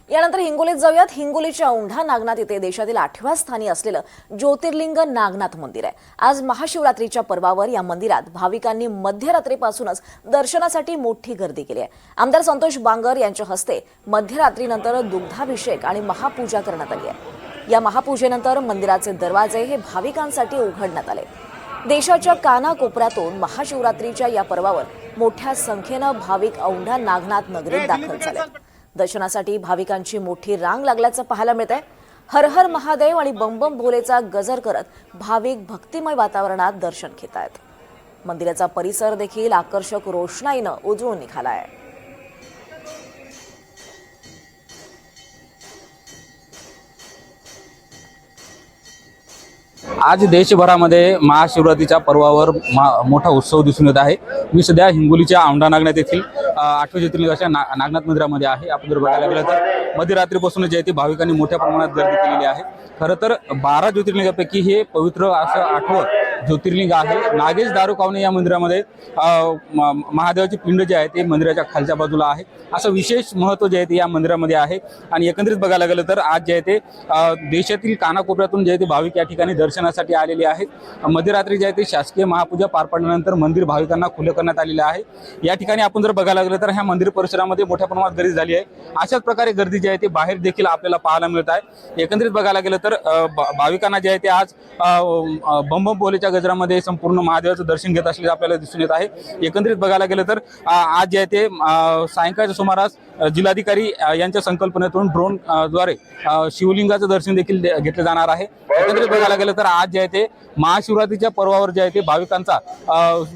यानंतर हिंगोलीत जाऊयात। हिंगोलीच्या औंढा नागनाथ येथे देशातील 8व्या स्थानी असलेलं ज्योतिर्लिंग नागनाथ मंदिर आहे। आज महाशिवरात्रीच्या पर्वावर या मंदिरात भाविकांनी मध्यरात्रीपासूनच दर्शनासाठी मोठी गर्दी केली आहे। आमदार संतोष बांगर यांच्या हस्ते मध्यरात्रीनंतर दुग्धाभिषेक आणि महापूजा करण्यात आली आहे। या महापूजेनंतर मंदिराचे दरवाजे हे भाविकांसाठी उघडण्यात आले। देशाच्या कानाकोपऱ्यातून महाशिवरात्रीच्या या पर्वावर मोठ्या संख्येनं भाविक औंढा नागनाथ नगरीत दाखल झाले। दर्शनासाठी भाविकांची मोठी रांग लागल्याचं पाहायला मिळतंय। हर हर महादेव आणि बम बम भोलेचा गजर करत भाविक भक्तिमय वातावरणात दर्शन घेत आहेत। मंदिराचा परिसर देखील आकर्षक रोषणाईनं उजळून निघालाय। आज देशभरामध्ये महाशिवरात्रीच्या पर्वावर मोठा उत्सव दिसून येत आहे। मी सध्या हिंगोलीच्या औंढा नागनाथ येथील 8व्या ज्योतिर्लिंगाच्या नागनाथ मंदिरामध्ये आहे। आपण जर बघायला गेलं तर मध्यरात्रीपासून जे आहे भाविकांनी मोठ्या प्रमाणात गर्दी केलेली आहे। खरं तर 12 ज्योतिर्लिंगापैकी हे पवित्र असं 8वं ज्योतिर्लिंग आहे। नागेश दारुकावणे या मंदिरामध्ये महादेवाची पिंड जे आहे ते मंदिराच्या खालच्या बाजूला आहे। असं विशेष महत्त्व जे आहे ते या मंदिरामध्ये आहे। आणि एकंदरीत बघायला गेलं तर आज जे आहे ते देशातील कानाकोपऱ्यातून जे आहे ते भाविक या ठिकाणी दर्शनासाठी आलेले आहेत। मध्यरात्री जे आहे ते शासकीय महापूजा पार पडल्यानंतर मंदिर भाविकांना खुले करण्यात आलेले आहे। या ठिकाणी आपण जर बघायला गेलं तर ह्या मंदिर परिसरामध्ये मोठ्या प्रमाणात गर्दी झाली आहे। अशाच प्रकारे गर्दी जी आहे ती बाहेर देखील आपल्याला पाहायला मिळत आहे। एकंदरीत बघायला गेलं तर भाविकांना जे आहे ते आज बम बम भोलेच्या गजरामध्ये संपूर्ण महादेवाचं दर्शन घेत असलेले आपल्याला दिसून येत आहे। एकंदरीत बघायला गेलं तर आज जे आहे ते सायंकाळच्या सुमारास जिल्हाधिकारी यांच्या संकल्पनेतून ड्रोन द्वारे शिवलिंगाचं दर्शन देखील घेतलं जाणार आहे। एकंदरीत बघायला गेलं तर आज जे आहे ते महाशिवरात्रीच्या पर्वावर जे आहे ते भाविकांचा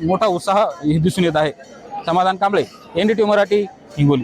मोठा उत्साह दिसून येत आहे। समाधान कांबळे, NDTV मराठी, हिंगोली।